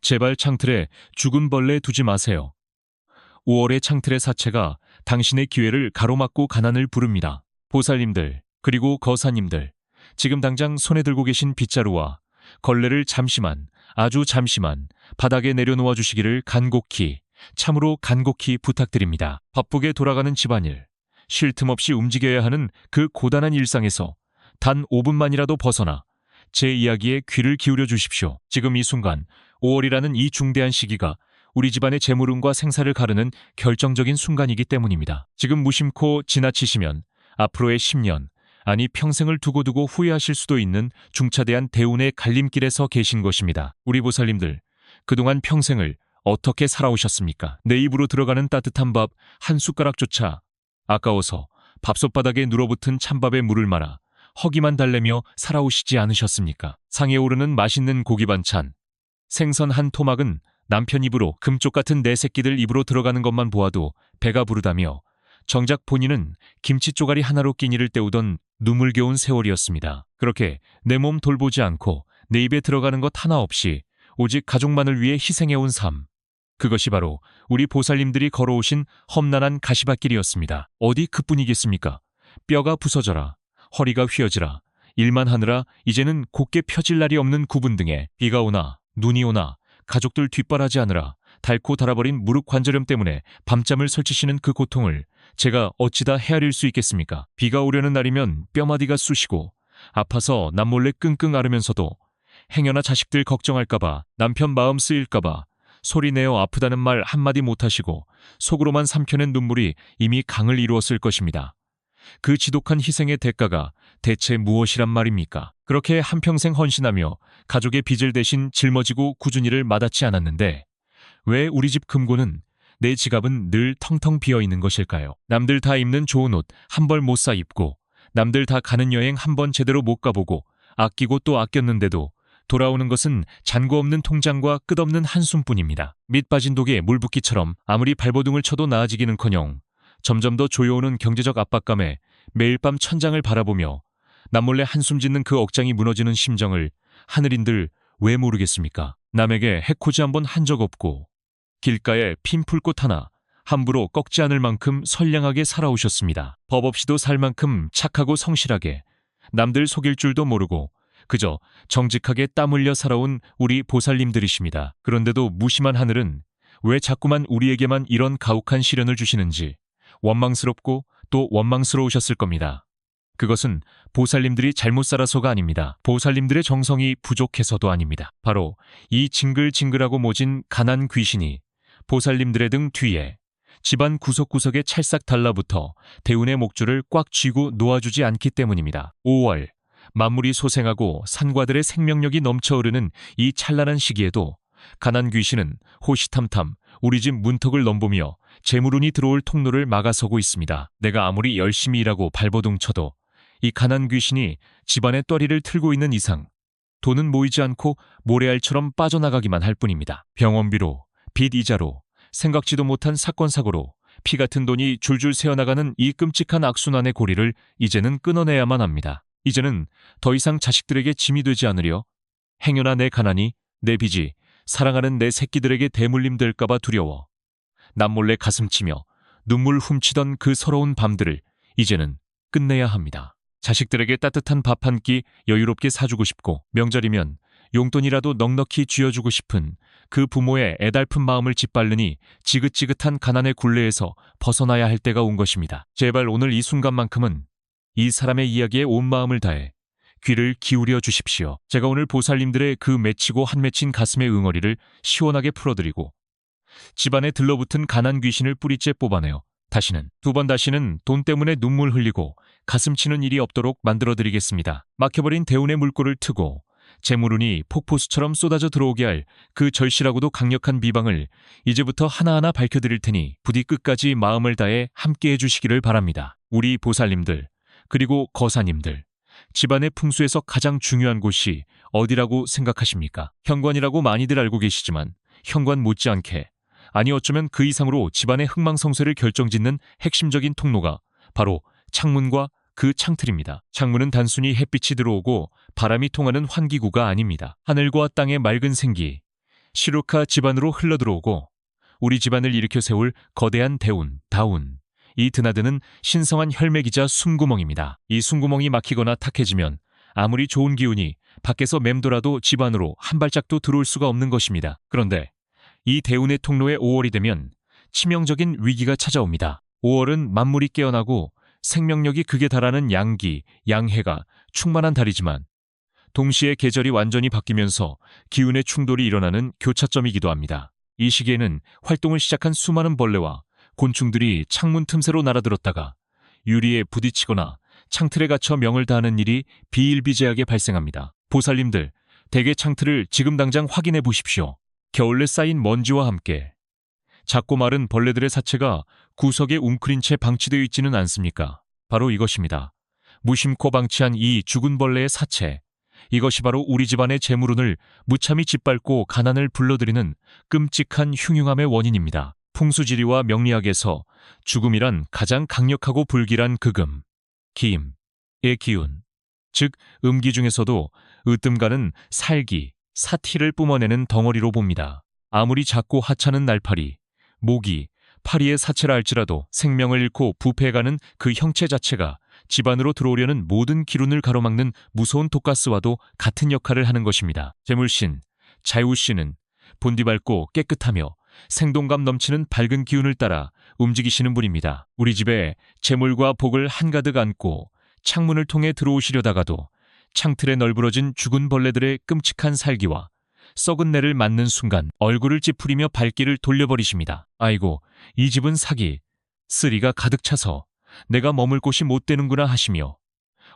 제발 창틀에 죽은 벌레 두지 마세요. 5월의 창틀의 사체가 당신의 기회를 가로막고 가난을 부릅니다. 보살님들, 그리고 거사님들, 지금 당장 손에 들고 계신 빗자루와 걸레를 잠시만, 아주 잠시만 바닥에 내려놓아 주시기를 간곡히, 참으로 간곡히 부탁드립니다. 바쁘게 돌아가는 집안일, 쉴 틈 없이 움직여야 하는 그 고단한 일상에서 단 5분만이라도 벗어나 제 이야기에 귀를 기울여 주십시오. 지금 이 순간 5월이라는 이 중대한 시기가 우리 집안의 재물운과 생사를 가르는 결정적인 순간이기 때문입니다. 지금 무심코 지나치시면 앞으로의 10년, 아니 평생을 두고두고 후회하실 수도 있는 중차대한 대운의 갈림길에 서 계신 것입니다. 우리 보살님들, 그동안 평생을 어떻게 살아오셨습니까? 내 입으로 들어가는 따뜻한 밥 한 숟가락조차 아까워서 밥솥바닥에 눌어붙은 찬밥에 물을 말아 허기만 달래며 살아오시지 않으셨습니까? 상에 오르는 맛있는 고기 반찬, 생선 한 토막은 남편 입으로 금쪽 같은 내 새끼들 입으로 들어가는 것만 보아도 배가 부르다며 정작 본인은 김치 쪼가리 하나로 끼니를 때우던 눈물겨운 세월이었습니다. 그렇게 내 몸 돌보지 않고 내 입에 들어가는 것 하나 없이 오직 가족만을 위해 희생해온 삶. 그것이 바로 우리 보살님들이 걸어오신 험난한 가시밭길이었습니다. 어디 그뿐이겠습니까? 뼈가 부서져라, 허리가 휘어지라, 일만 하느라 이제는 곧게 펴질 날이 없는 구분 등에 비가 오나 눈이 오나 가족들 뒷바라지 하느라 닳고 닳아버린 무릎 관절염 때문에 밤잠을 설치시는 그 고통을 제가 어찌다 헤아릴 수 있겠습니까? 비가 오려는 날이면 뼈마디가 쑤시고 아파서 남몰래 끙끙 앓으면서도 행여나 자식들 걱정할까봐, 남편 마음 쓰일까봐 소리내어 아프다는 말 한마디 못하시고 속으로만 삼켜낸 눈물이 이미 강을 이루었을 것입니다. 그 지독한 희생의 대가가 대체 무엇이란 말입니까? 그렇게 한평생 헌신하며 가족의 빚을 대신 짊어지고 꾸준히를 마다치 않았는데 왜 우리 집 금고는, 내 지갑은 늘 텅텅 비어있는 것일까요? 남들 다 입는 좋은 옷 한 벌 못 사 입고, 남들 다 가는 여행 한 번 제대로 못 가보고 아끼고 또 아꼈는데도 돌아오는 것은 잔고 없는 통장과 끝없는 한숨뿐입니다. 밑 빠진 독에 물 붓기처럼 아무리 발버둥을 쳐도 나아지기는커녕 점점 더 조여오는 경제적 압박감에 매일 밤 천장을 바라보며 남몰래 한숨 짓는 그 억장이 무너지는 심정을 하늘인들 왜 모르겠습니까? 남에게 해코지 한번 한 적 없고 길가에 핀 풀꽃 하나 함부로 꺾지 않을 만큼 선량하게 살아오셨습니다. 법 없이도 살 만큼 착하고 성실하게, 남들 속일 줄도 모르고 그저 정직하게 땀 흘려 살아온 우리 보살님들이십니다. 그런데도 무심한 하늘은 왜 자꾸만 우리에게만 이런 가혹한 시련을 주시는지 원망스럽고 또 원망스러우셨을 겁니다. 그것은 보살님들이 잘못 살아서가 아닙니다. 보살님들의 정성이 부족해서도 아닙니다. 바로 이 징글징글하고 모진 가난 귀신이 보살님들의 등 뒤에 집안 구석구석에 찰싹 달라붙어 대운의 목줄을 꽉 쥐고 놓아주지 않기 때문입니다. 5월, 만물이 소생하고 산과들의 생명력이 넘쳐흐르는 이 찬란한 시기에도 가난 귀신은 호시탐탐 우리 집 문턱을 넘보며 재물운이 들어올 통로를 막아서고 있습니다. 내가 아무리 열심히 일하고 발버둥 쳐도 이 가난 귀신이 집안의 떠리를 틀고 있는 이상 돈은 모이지 않고 모래알처럼 빠져나가기만 할 뿐입니다. 병원비로, 빚 이자로, 생각지도 못한 사건 사고로 피 같은 돈이 줄줄 새어나가는 이 끔찍한 악순환의 고리를 이제는 끊어내야만 합니다. 이제는 더 이상 자식들에게 짐이 되지 않으려 행여나 내 가난이, 내 빚이 사랑하는 내 새끼들에게 대물림 될까봐 두려워 남몰래 가슴치며 눈물 훔치던 그 서러운 밤들을 이제는 끝내야 합니다. 자식들에게 따뜻한 밥 한 끼 여유롭게 사주고 싶고 명절이면 용돈이라도 넉넉히 쥐어주고 싶은 그 부모의 애달픈 마음을 짓밟으니 지긋지긋한 가난의 굴레에서 벗어나야 할 때가 온 것입니다. 제발 오늘 이 순간만큼은 이 사람의 이야기에 온 마음을 다해 귀를 기울여 주십시오. 제가 오늘 보살님들의 그 맺히고 한 맺힌 가슴의 응어리를 시원하게 풀어드리고 집안에 들러붙은 가난 귀신을 뿌리째 뽑아내어 두 번 다시는 돈 때문에 눈물 흘리고 가슴 치는 일이 없도록 만들어드리겠습니다. 막혀버린 대운의 물꼬를 트고 재물운이 폭포수처럼 쏟아져 들어오게 할 그 절실하고도 강력한 비방을 이제부터 하나하나 밝혀드릴 테니 부디 끝까지 마음을 다해 함께해 주시기를 바랍니다. 우리 보살님들, 그리고 거사님들, 집안의 풍수에서 가장 중요한 곳이 어디라고 생각하십니까? 현관이라고 많이들 알고 계시지만 현관 못지않게, 아니 어쩌면 그 이상으로 집안의 흥망성쇠를 결정짓는 핵심적인 통로가 바로 창문과 그 창틀입니다. 창문은 단순히 햇빛이 들어오고 바람이 통하는 환기구가 아닙니다. 하늘과 땅의 맑은 생기, 시루카 집안으로 흘러들어오고 우리 집안을 일으켜 세울 거대한 다운. 이 드나드는 신성한 혈맥이자 숨구멍입니다. 이 숨구멍이 막히거나 탁해지면 아무리 좋은 기운이 밖에서 맴돌아도 집안으로 한 발짝도 들어올 수가 없는 것입니다. 그런데 이 대운의 통로에 5월이 되면 치명적인 위기가 찾아옵니다. 5월은 만물이 깨어나고 생명력이 극에 달하는 양기, 양해가 충만한 달이지만 동시에 계절이 완전히 바뀌면서 기운의 충돌이 일어나는 교차점이기도 합니다. 이 시기에는 활동을 시작한 수많은 벌레와 곤충들이 창문 틈새로 날아들었다가 유리에 부딪히거나 창틀에 갇혀 명을 다하는 일이 비일비재하게 발생합니다. 보살님들, 대개 창틀을 지금 당장 확인해 보십시오. 겨울에 쌓인 먼지와 함께 작고 마른 벌레들의 사체가 구석에 웅크린 채 방치되어 있지는 않습니까? 바로 이것입니다. 무심코 방치한 이 죽은 벌레의 사체. 이것이 바로 우리 집안의 재물운을 무참히 짓밟고 가난을 불러들이는 끔찍한 흉흉함의 원인입니다. 풍수지리와 명리학에서 죽음이란 가장 강력하고 불길한 극음, 기임의 기운, 즉 음기 중에서도 으뜸가는 살기, 사티를 뿜어내는 덩어리로 봅니다. 아무리 작고 하찮은 날파리, 모기, 파리의 사체라 할지라도 생명을 잃고 부패해가는 그 형체 자체가 집안으로 들어오려는 모든 기운을 가로막는 무서운 독가스와도 같은 역할을 하는 것입니다. 재물신, 자유신은 본디 밝고 깨끗하며 생동감 넘치는 밝은 기운을 따라 움직이시는 분입니다. 우리 집에 재물과 복을 한가득 안고 창문을 통해 들어오시려다가도 창틀에 널브러진 죽은 벌레들의 끔찍한 살기와 썩은 내를 맞는 순간 얼굴을 찌푸리며 발길을 돌려버리십니다. 아이고, 이 집은 사기, 쓰리가 가득 차서 내가 머물 곳이 못 되는구나 하시며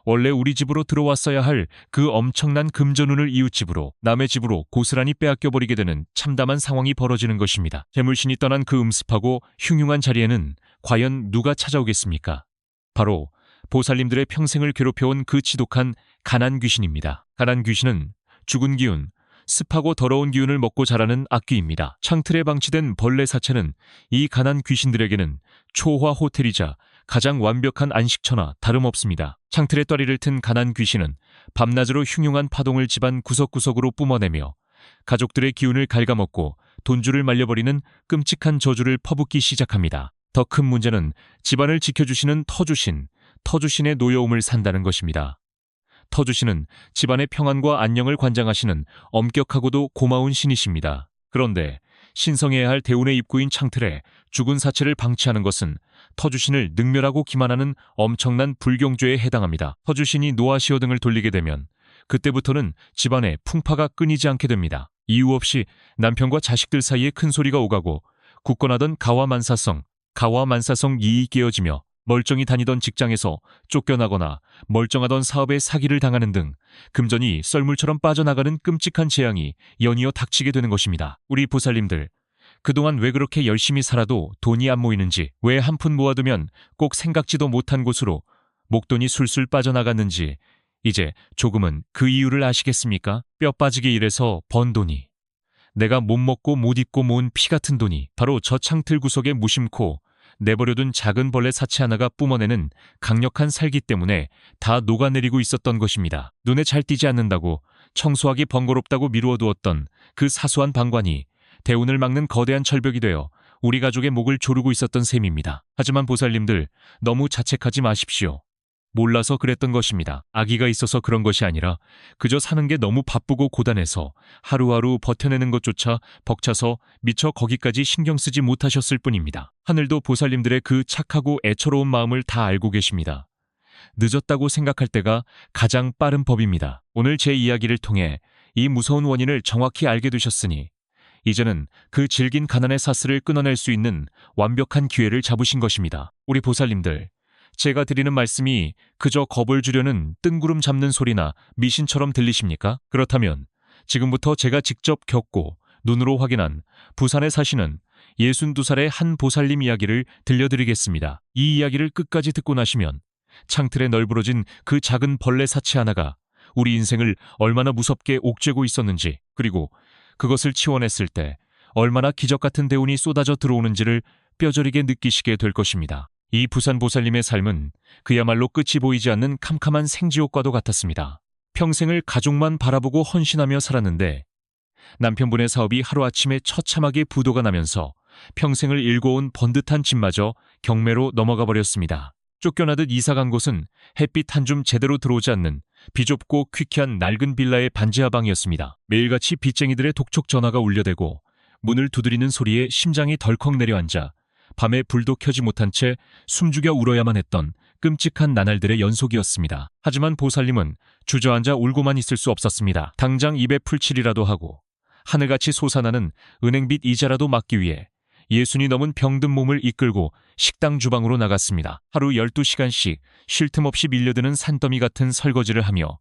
원래 우리 집으로 들어왔어야 할 그 엄청난 금전운을 이웃집으로, 남의 집으로 고스란히 빼앗겨버리게 되는 참담한 상황이 벌어지는 것입니다. 재물신이 떠난 그 음습하고 흉흉한 자리에는 과연 누가 찾아오겠습니까? 바로 보살님들의 평생을 괴롭혀온 그 지독한 가난 귀신입니다. 가난 귀신은 죽은 기운, 습하고 더러운 기운을 먹고 자라는 악귀입니다. 창틀에 방치된 벌레 사체는 이 가난 귀신들에게는 초화 호텔이자 가장 완벽한 안식처나 다름없습니다. 창틀에 떠리를 튼 가난 귀신은 밤낮으로 흉흉한 파동을 집안 구석구석으로 뿜어내며 가족들의 기운을 갉아먹고 돈줄을 말려버리는 끔찍한 저주를 퍼붓기 시작합니다. 더 큰 문제는 집안을 지켜주시는 터주신의 노여움을 산다는 것입니다. 터주신은 집안의 평안과 안녕을 관장하시는 엄격하고도 고마운 신이십니다. 그런데 신성해야 할 대운의 입구인 창틀에 죽은 사체를 방치하는 것은 터주신을 능멸하고 기만하는 엄청난 불경죄에 해당합니다. 터주신이 노하시어 등을 돌리게 되면 그때부터는 집안에 풍파가 끊이지 않게 됩니다. 이유 없이 남편과 자식들 사이에 큰 소리가 오가고 굳건하던 가와만사성 이익이 깨어지며 멀쩡히 다니던 직장에서 쫓겨나거나 멀쩡하던 사업에 사기를 당하는 등 금전이 썰물처럼 빠져나가는 끔찍한 재앙이 연이어 닥치게 되는 것입니다. 우리 보살님들, 그동안 왜 그렇게 열심히 살아도 돈이 안 모이는지, 왜 한 푼 모아두면 꼭 생각지도 못한 곳으로 목돈이 술술 빠져나갔는지 이제 조금은 그 이유를 아시겠습니까? 뼈 빠지게 일해서 번 돈이, 내가 못 먹고 못 입고 모은 피 같은 돈이 바로 저 창틀 구석에 무심코 내버려둔 작은 벌레 사체 하나가 뿜어내는 강력한 살기 때문에 다 녹아내리고 있었던 것입니다. 눈에 잘 띄지 않는다고 청소하기 번거롭다고 미루어두었던 그 사소한 방관이 대운을 막는 거대한 철벽이 되어 우리 가족의 목을 조르고 있었던 셈입니다. 하지만 보살님들, 너무 자책하지 마십시오. 몰라서 그랬던 것입니다. 아기가 있어서 그런 것이 아니라 그저 사는 게 너무 바쁘고 고단해서 하루하루 버텨내는 것조차 벅차서 미처 거기까지 신경 쓰지 못하셨을 뿐입니다. 하늘도 보살님들의 그 착하고 애처로운 마음을 다 알고 계십니다. 늦었다고 생각할 때가 가장 빠른 법입니다. 오늘 제 이야기를 통해 이 무서운 원인을 정확히 알게 되셨으니 이제는 그 질긴 가난의 사슬을 끊어낼 수 있는 완벽한 기회를 잡으신 것입니다. 우리 보살님들, 제가 드리는 말씀이 그저 겁을 주려는 뜬구름 잡는 소리나 미신처럼 들리십니까? 그렇다면 지금부터 제가 직접 겪고 눈으로 확인한 부산에 사시는 62살의 한 보살님 이야기를 들려드리겠습니다. 이 이야기를 끝까지 듣고 나시면 창틀에 널브러진 그 작은 벌레 사체 하나가 우리 인생을 얼마나 무섭게 옥죄고 있었는지, 그리고 그것을 치워냈을 때 얼마나 기적 같은 대운이 쏟아져 들어오는지를 뼈저리게 느끼시게 될 것입니다. 이 부산 보살님의 삶은 그야말로 끝이 보이지 않는 캄캄한 생지옥과도 같았습니다. 평생을 가족만 바라보고 헌신하며 살았는데 남편분의 사업이 하루아침에 처참하게 부도가 나면서 평생을 일궈온 번듯한 집마저 경매로 넘어가 버렸습니다. 쫓겨나듯 이사간 곳은 햇빛 한 줌 제대로 들어오지 않는 비좁고 퀴퀴한 낡은 빌라의 반지하방이었습니다. 매일같이 빚쟁이들의 독촉 전화가 울려대고 문을 두드리는 소리에 심장이 덜컥 내려앉아 밤에 불도 켜지 못한 채 숨죽여 울어야만 했던 끔찍한 나날들의 연속이었습니다. 하지만 보살님은 주저앉아 울고만 있을 수 없었습니다. 당장 입에 풀칠이라도 하고 하늘같이 솟아나는 은행빚 이자라도 막기 위해 60이 넘은 병든 몸을 이끌고 식당 주방으로 나갔습니다. 하루 12시간씩 쉴 틈 없이 밀려드는 산더미 같은 설거지를 하며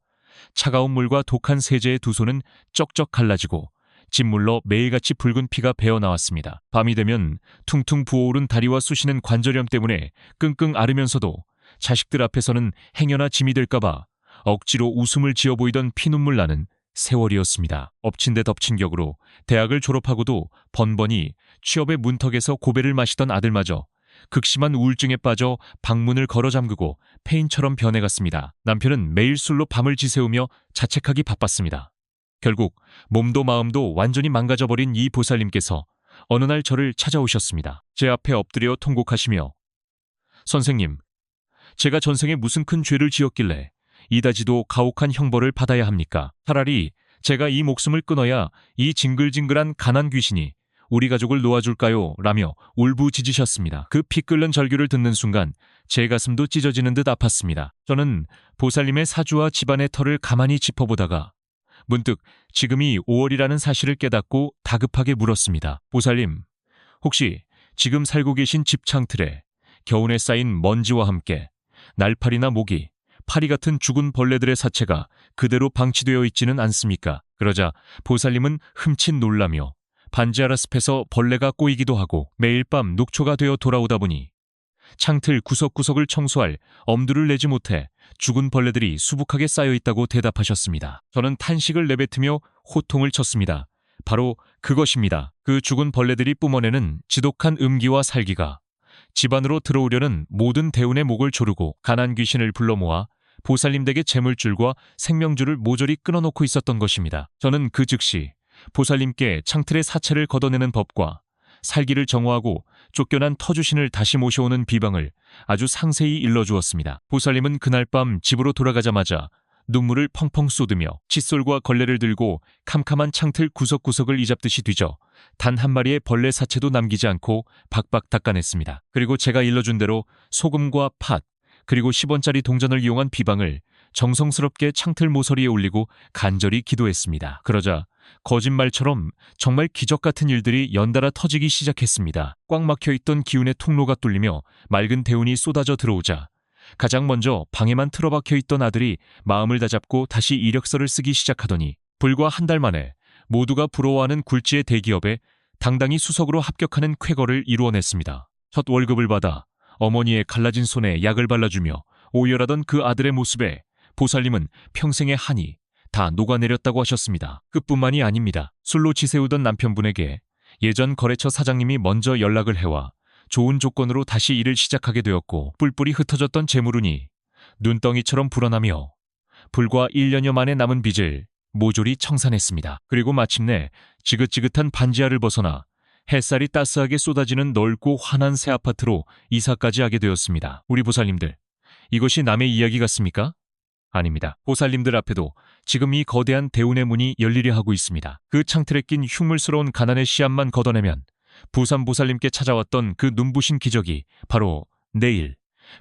차가운 물과 독한 세제의 두 손은 쩍쩍 갈라지고 짓물러 매일같이 붉은 피가 배어나왔습니다. 밤이 되면 퉁퉁 부어오른 다리와 쑤시는 관절염 때문에 끙끙 앓으면서도 자식들 앞에서는 행여나 짐이 될까봐 억지로 웃음을 지어 보이던 피눈물 나는 세월이었습니다. 엎친 데 덮친 격으로 대학을 졸업하고도 번번이 취업의 문턱에서 고배를 마시던 아들마저 극심한 우울증에 빠져 방문을 걸어 잠그고 폐인처럼 변해갔습니다. 남편은 매일 술로 밤을 지새우며 자책하기 바빴습니다. 결국 몸도 마음도 완전히 망가져버린 이 보살님께서 어느 날 저를 찾아오셨습니다. 제 앞에 엎드려 통곡하시며 선생님, 제가 전생에 무슨 큰 죄를 지었길래 이다지도 가혹한 형벌을 받아야 합니까? 차라리 제가 이 목숨을 끊어야 이 징글징글한 가난 귀신이 우리 가족을 놓아줄까요? 라며 울부짖으셨습니다. 그 피 끓는 절규를 듣는 순간 제 가슴도 찢어지는 듯 아팠습니다. 저는 보살님의 사주와 집안의 터를 가만히 짚어보다가 문득 지금이 5월이라는 사실을 깨닫고 다급하게 물었습니다. 보살님, 혹시 지금 살고 계신 집 창틀에 겨우내 쌓인 먼지와 함께 날파리나 모기, 파리 같은 죽은 벌레들의 사체가 그대로 방치되어 있지는 않습니까? 그러자 보살님은 흠칫 놀라며 반지하라 숲에서 벌레가 꼬이기도 하고 매일 밤 녹초가 되어 돌아오다 보니 창틀 구석구석을 청소할 엄두를 내지 못해 죽은 벌레들이 수북하게 쌓여 있다고 대답하셨습니다. 저는 탄식을 내뱉으며 호통을 쳤습니다. 바로 그것입니다. 그 죽은 벌레들이 뿜어내는 지독한 음기와 살기가 집 안으로 들어오려는 모든 대운의 목을 조르고 가난 귀신을 불러 모아 보살님 댁의 재물줄과 생명줄을 모조리 끊어놓고 있었던 것입니다. 저는 그 즉시 보살님께 창틀의 사체를 걷어내는 법과 살기를 정화하고 쫓겨난 터주신을 다시 모셔오는 비방을 아주 상세히 일러주었습니다. 보살님은 그날 밤 집으로 돌아가자마자 눈물을 펑펑 쏟으며 칫솔과 걸레를 들고 캄캄한 창틀 구석구석을 이잡듯이 뒤져 단 한 마리의 벌레 사체도 남기지 않고 박박 닦아냈습니다. 그리고 제가 일러준 대로 소금과 팥, 그리고 10원짜리 동전을 이용한 비방을 정성스럽게 창틀 모서리에 올리고 간절히 기도했습니다. 그러자 거짓말처럼 정말 기적 같은 일들이 연달아 터지기 시작했습니다. 꽉 막혀있던 기운의 통로가 뚫리며 맑은 대운이 쏟아져 들어오자 가장 먼저 방에만 틀어박혀 있던 아들이 마음을 다잡고 다시 이력서를 쓰기 시작하더니 불과 한 달 만에 모두가 부러워하는 굴지의 대기업에 당당히 수석으로 합격하는 쾌거를 이루어냈습니다. 첫 월급을 받아 어머니의 갈라진 손에 약을 발라주며 오열하던 그 아들의 모습에 보살님은 평생의 한이 다 녹아내렸다고 하셨습니다. 그뿐만이 아닙니다. 술로 지새우던 남편분에게 예전 거래처 사장님이 먼저 연락을 해와 좋은 조건으로 다시 일을 시작하게 되었고 뿔뿔이 흩어졌던 재물운이 눈덩이처럼 불어나며 불과 1년여 만에 남은 빚을 모조리 청산했습니다. 그리고 마침내 지긋지긋한 반지하를 벗어나 햇살이 따스하게 쏟아지는 넓고 환한 새 아파트로 이사까지 하게 되었습니다. 우리 보살님들, 이것이 남의 이야기 같습니까? 아닙니다. 보살님들 앞에도 지금 이 거대한 대운의 문이 열리려 하고 있습니다. 그 창틀에 낀 흉물스러운 가난의 씨앗만 걷어내면 부산 보살님께 찾아왔던 그 눈부신 기적이 바로 내일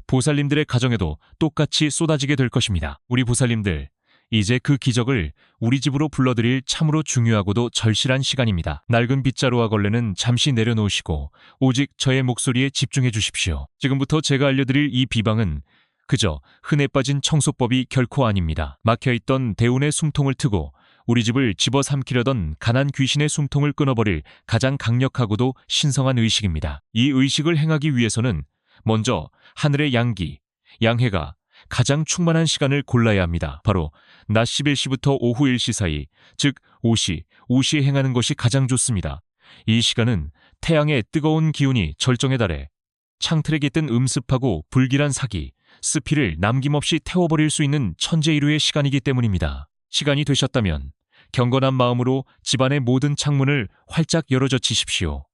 보살님들의 가정에도 똑같이 쏟아지게 될 것입니다. 우리 보살님들, 이제 그 기적을 우리 집으로 불러들일 참으로 중요하고도 절실한 시간입니다. 낡은 빗자루와 걸레는 잠시 내려놓으시고 오직 저의 목소리에 집중해 주십시오. 지금부터 제가 알려드릴 이 비방은 그저 흔해 빠진 청소법이 결코 아닙니다. 막혀있던 대운의 숨통을 트고 우리 집을 집어삼키려던 가난 귀신의 숨통을 끊어버릴 가장 강력하고도 신성한 의식입니다. 이 의식을 행하기 위해서는 먼저 하늘의 양기, 양해가 가장 충만한 시간을 골라야 합니다. 바로 낮 11시부터 오후 1시 사이, 즉 오시, 우시에 행하는 것이 가장 좋습니다. 이 시간은 태양의 뜨거운 기운이 절정에 달해 창틀에 깃든 음습하고 불길한 사기, 습피를 남김없이 태워버릴 수 있는 천재일우의 시간이기 때문입니다. 시간이 되셨다면 경건한 마음으로 집안의 모든 창문을 활짝 열어젖히십시오.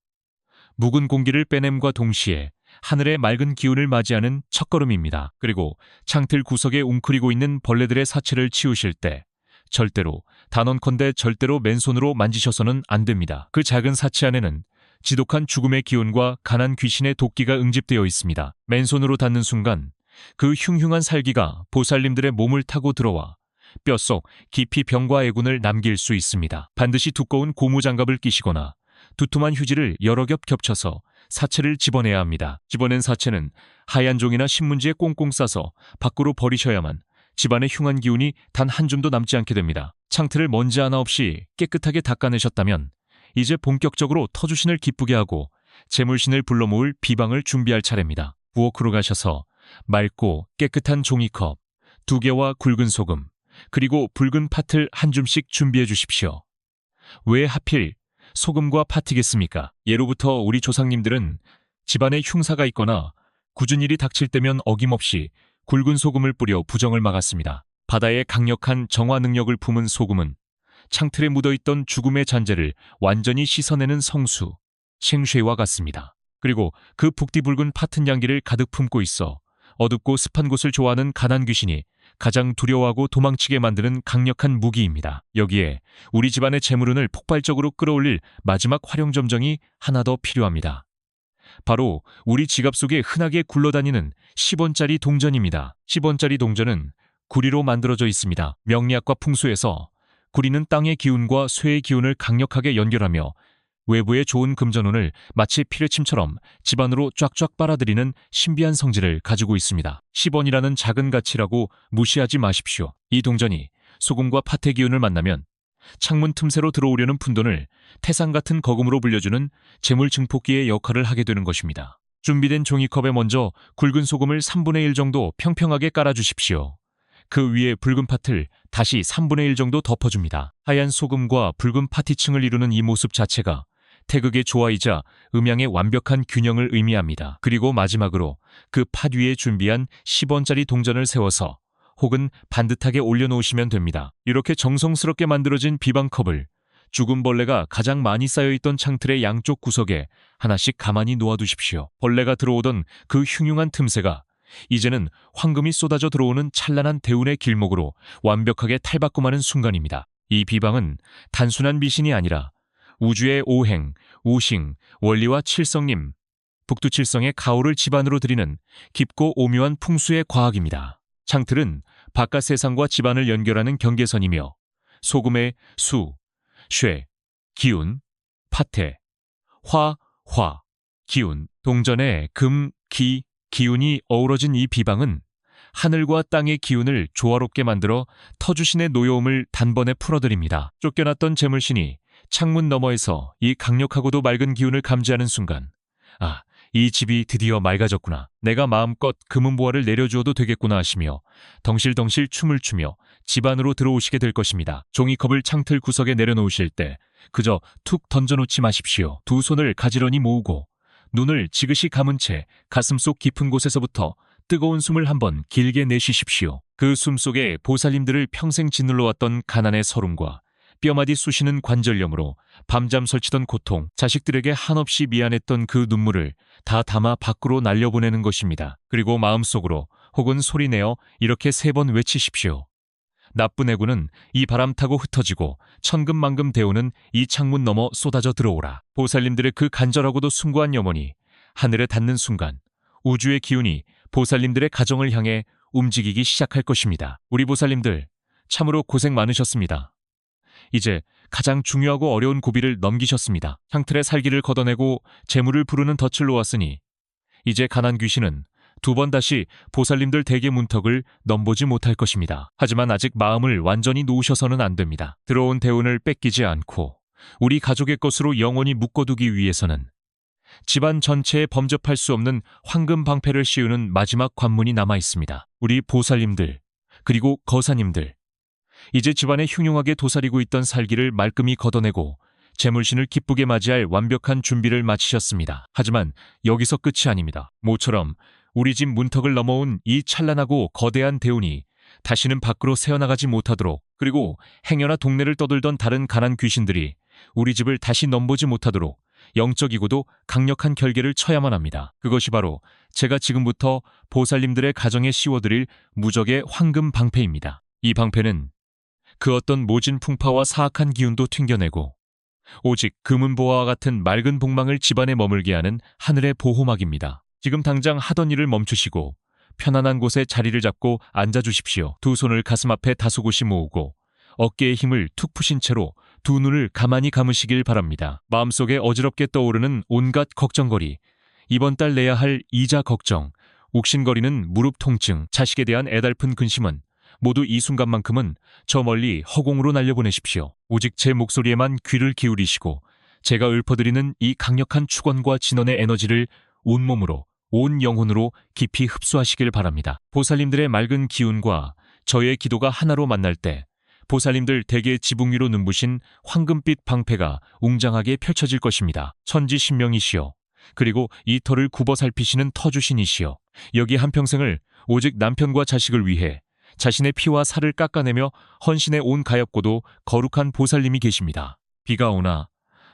묵은 공기를 빼냄과 동시에 하늘의 맑은 기운을 맞이하는 첫걸음입니다. 그리고 창틀 구석에 웅크리고 있는 벌레들의 사체를 치우실 때 절대로, 단언컨대 절대로 맨손으로 만지셔서는 안 됩니다. 그 작은 사체 안에는 지독한 죽음의 기운과 간한 귀신의 도끼가 응집되어 있습니다. 맨손으로 닿는 순간 그 흉흉한 살기가 보살님들의 몸을 타고 들어와 뼛속 깊이 병과 애군을 남길 수 있습니다. 반드시 두꺼운 고무장갑을 끼시거나 두툼한 휴지를 여러 겹 겹쳐서 사체를 집어내야 합니다. 집어낸 사체는 하얀 종이나 신문지에 꽁꽁 싸서 밖으로 버리셔야만 집안의 흉한 기운이 단 한 줌도 남지 않게 됩니다. 창틀을 먼지 하나 없이 깨끗하게 닦아내셨다면 이제 본격적으로 터주신을 기쁘게 하고 재물신을 불러 모을 비방을 준비할 차례입니다. 부엌으로 가셔서 맑고 깨끗한 종이컵 2개와 굵은 소금, 그리고 붉은 팥을 한 줌씩 준비해 주십시오. 왜 하필 소금과 팥이겠습니까? 예로부터 우리 조상님들은 집안에 흉사가 있거나 굳은 일이 닥칠 때면 어김없이 굵은 소금을 뿌려 부정을 막았습니다. 바다의 강력한 정화 능력을 품은 소금은 창틀에 묻어있던 죽음의 잔재를 완전히 씻어내는 성수, 생쉐와 같습니다. 그리고 그 북디붉은 팥은 향기를 가득 품고 있어 어둡고 습한 곳을 좋아하는 가난 귀신이 가장 두려워하고 도망치게 만드는 강력한 무기입니다. 여기에 우리 집안의 재물운을 폭발적으로 끌어올릴 마지막 활용점정이 하나 더 필요합니다. 바로 우리 지갑 속에 흔하게 굴러다니는 10원짜리 동전입니다. 10원짜리 동전은 구리로 만들어져 있습니다. 명리학과 풍수에서 구리는 땅의 기운과 쇠의 기운을 강력하게 연결하며 외부에 좋은 금전운을 마치 피뢰침처럼 집안으로 쫙쫙 빨아들이는 신비한 성질을 가지고 있습니다. 10원이라는 작은 가치라고 무시하지 마십시오. 이 동전이 소금과 팥의 기운을 만나면 창문 틈새로 들어오려는 푼돈을 태산 같은 거금으로 불려주는 재물 증폭기의 역할을 하게 되는 것입니다. 준비된 종이컵에 먼저 굵은 소금을 3분의 1 정도 평평하게 깔아주십시오. 그 위에 붉은 팥을 다시 3분의 1 정도 덮어줍니다. 하얀 소금과 붉은 팥이층을 이루는 이 모습 자체가 태극의 조화이자 음양의 완벽한 균형을 의미합니다. 그리고 마지막으로 그 팥 위에 준비한 10원짜리 동전을 세워서 혹은 반듯하게 올려놓으시면 됩니다. 이렇게 정성스럽게 만들어진 비방컵을 죽은 벌레가 가장 많이 쌓여있던 창틀의 양쪽 구석에 하나씩 가만히 놓아두십시오. 벌레가 들어오던 그 흉흉한 틈새가 이제는 황금이 쏟아져 들어오는 찬란한 대운의 길목으로 완벽하게 탈바꿈하는 순간입니다. 이 비방은 단순한 미신이 아니라 우주의 오행, 우싱, 원리와 칠성님, 북두칠성의 가호를 집안으로 드리는 깊고 오묘한 풍수의 과학입니다. 창틀은 바깥 세상과 집안을 연결하는 경계선이며 소금의 수, 쇠, 기운, 파태, 화, 기운, 동전의 금, 기, 기운이 어우러진 이 비방은 하늘과 땅의 기운을 조화롭게 만들어 터주신의 노여움을 단번에 풀어드립니다. 쫓겨났던 재물신이 창문 너머에서 이 강력하고도 맑은 기운을 감지하는 순간, 아, 이 집이 드디어 맑아졌구나. 내가 마음껏 금은보화를 내려주어도 되겠구나 하시며 덩실덩실 춤을 추며 집 안으로 들어오시게 될 것입니다. 종이컵을 창틀 구석에 내려놓으실 때 그저 툭 던져놓지 마십시오. 두 손을 가지런히 모으고 눈을 지그시 감은 채 가슴속 깊은 곳에서부터 뜨거운 숨을 한번 길게 내쉬십시오. 그 숨 속에 보살님들을 평생 짓눌러왔던 가난의 서름과 뼈마디 쑤시는 관절염으로 밤잠 설치던 고통, 자식들에게 한없이 미안했던 그 눈물을 다 담아 밖으로 날려보내는 것입니다. 그리고 마음속으로 혹은 소리내어 이렇게 3번 외치십시오. 나쁜 애구는 이 바람 타고 흩어지고 천금만금 대우는 이 창문 넘어 쏟아져 들어오라. 보살님들의 그 간절하고도 숭고한 염원이 하늘에 닿는 순간 우주의 기운이 보살님들의 가정을 향해 움직이기 시작할 것입니다. 우리 보살님들 참으로 고생 많으셨습니다. 이제 가장 중요하고 어려운 고비를 넘기셨습니다. 창틀의 살기를 걷어내고 재물을 부르는 덫을 놓았으니 이제 가난 귀신은 2번 다시 보살님들 댁의 문턱을 넘보지 못할 것입니다. 하지만 아직 마음을 완전히 놓으셔서는 안 됩니다. 들어온 대운을 뺏기지 않고 우리 가족의 것으로 영원히 묶어두기 위해서는 집안 전체에 범접할 수 없는 황금 방패를 씌우는 마지막 관문이 남아 있습니다. 우리 보살님들 그리고 거사님들, 이제 집안에 흉흉하게 도사리고 있던 살기를 말끔히 걷어내고 재물신을 기쁘게 맞이할 완벽한 준비를 마치셨습니다. 하지만 여기서 끝이 아닙니다. 모처럼 우리 집 문턱을 넘어온 이 찬란하고 거대한 대운이 다시는 밖으로 새어나가지 못하도록 그리고 행여나 동네를 떠돌던 다른 가난 귀신들이 우리 집을 다시 넘보지 못하도록 영적이고도 강력한 결계를 쳐야만 합니다. 그것이 바로 제가 지금부터 보살님들의 가정에 씌워드릴 무적의 황금 방패입니다. 이 방패는 그 어떤 모진 풍파와 사악한 기운도 튕겨내고 오직 금은보화와 같은 맑은 복망을 집안에 머물게 하는 하늘의 보호막입니다. 지금 당장 하던 일을 멈추시고 편안한 곳에 자리를 잡고 앉아주십시오. 두 손을 가슴 앞에 다소곳이 모으고 어깨에 힘을 툭 푸신 채로 두 눈을 가만히 감으시길 바랍니다. 마음속에 어지럽게 떠오르는 온갖 걱정거리, 이번 달 내야 할 이자 걱정, 욱신거리는 무릎 통증, 자식에 대한 애달픈 근심은 모두 이 순간만큼은 저 멀리 허공으로 날려보내십시오. 오직 제 목소리에만 귀를 기울이시고 제가 읊어드리는 이 강력한 축원과 진원의 에너지를 온몸으로, 온 영혼으로 깊이 흡수하시길 바랍니다. 보살님들의 맑은 기운과 저의 기도가 하나로 만날 때 보살님들 대개 지붕 위로 눈부신 황금빛 방패가 웅장하게 펼쳐질 것입니다. 천지신명이시여, 그리고 이 터를 굽어 살피시는 터주신이시여, 여기 한평생을 오직 남편과 자식을 위해 자신의 피와 살을 깎아내며 헌신해 온 가엾고도 거룩한 보살님이 계십니다. 비가 오나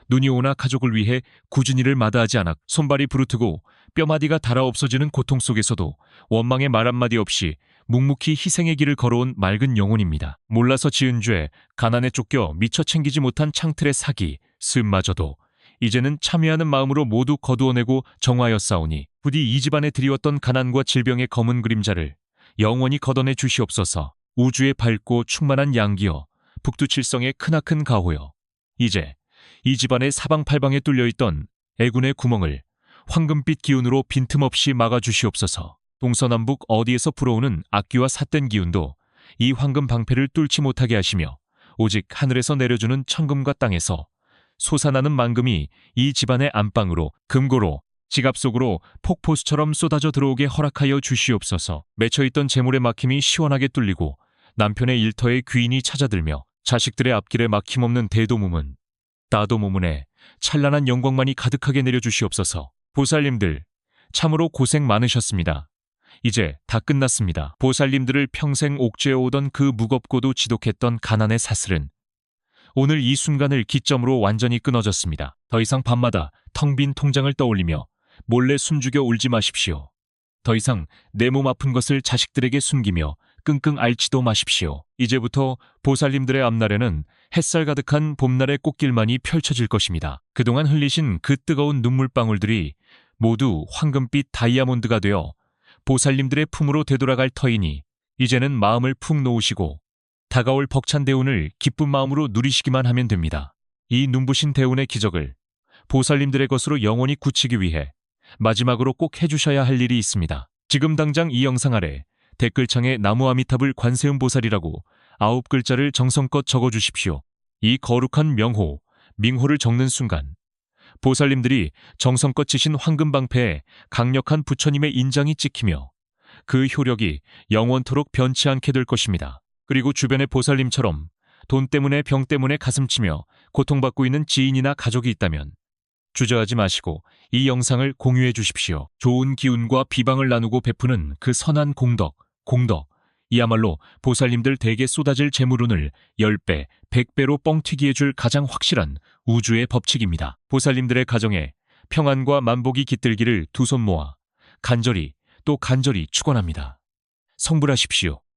눈이 오나 가족을 위해 꾸준히 일을 마다하지 않아 손발이 부르트고 뼈마디가 닳아 없어지는 고통 속에서도 원망의 말 한마디 없이 묵묵히 희생의 길을 걸어온 맑은 영혼입니다. 몰라서 지은 죄, 가난에 쫓겨 미처 챙기지 못한 창틀의 사기, 습마저도 이제는 참여하는 마음으로 모두 거두어내고 정화하였사오니 부디 이 집안에 드리웠던 가난과 질병의 검은 그림자를 영원히 걷어내 주시옵소서. 우주의 밝고 충만한 양기여, 북두칠성의 크나큰 가호여, 이제 이 집안의 사방팔방에 뚫려있던 애군의 구멍을 황금빛 기운으로 빈틈없이 막아주시옵소서. 동서남북 어디에서 불어오는 악귀와 삿된 기운도 이 황금 방패를 뚫지 못하게 하시며 오직 하늘에서 내려주는 천금과 땅에서 솟아나는 만금이 이 집안의 안방으로, 금고로, 지갑 속으로 폭포수처럼 쏟아져 들어오게 허락하여 주시옵소서. 맺혀있던 재물의 막힘이 시원하게 뚫리고 남편의 일터에 귀인이 찾아들며 자식들의 앞길에 막힘없는 대도무문, 따도무문에 찬란한 영광만이 가득하게 내려주시옵소서. 보살님들, 참으로 고생 많으셨습니다. 이제 다 끝났습니다. 보살님들을 평생 옥죄어오던 그 무겁고도 지독했던 가난의 사슬은 오늘 이 순간을 기점으로 완전히 끊어졌습니다. 더 이상 밤마다 텅 빈 통장을 떠올리며 몰래 숨죽여 울지 마십시오. 더 이상 내 몸 아픈 것을 자식들에게 숨기며 끙끙 앓지도 마십시오. 이제부터 보살님들의 앞날에는 햇살 가득한 봄날의 꽃길만이 펼쳐질 것입니다. 그동안 흘리신 그 뜨거운 눈물방울들이 모두 황금빛 다이아몬드가 되어 보살님들의 품으로 되돌아갈 터이니 이제는 마음을 푹 놓으시고 다가올 벅찬 대운을 기쁜 마음으로 누리시기만 하면 됩니다. 이 눈부신 대운의 기적을 보살님들의 것으로 영원히 굳히기 위해 마지막으로 꼭 해주셔야 할 일이 있습니다. 지금 당장 이 영상 아래 댓글창에 나무 아미탑을 관세음 보살이라고 9글자를 정성껏 적어주십시오. 이 거룩한 명호, 밍호를 적는 순간 보살님들이 정성껏 치신 황금방패에 강력한 부처님의 인장이 찍히며 그 효력이 영원토록 변치 않게 될 것입니다. 그리고 주변의 보살님처럼 돈 때문에 병 때문에 가슴치며 고통받고 있는 지인이나 가족이 있다면 주저하지 마시고 이 영상을 공유해 주십시오. 좋은 기운과 비방을 나누고 베푸는 그 선한 공덕, 이야말로 보살님들 댁에 쏟아질 재물운을 10배, 100배로 뻥튀기해 줄 가장 확실한 우주의 법칙입니다. 보살님들의 가정에 평안과 만복이 깃들기를 두 손 모아 간절히 또 간절히 축원합니다. 성불하십시오.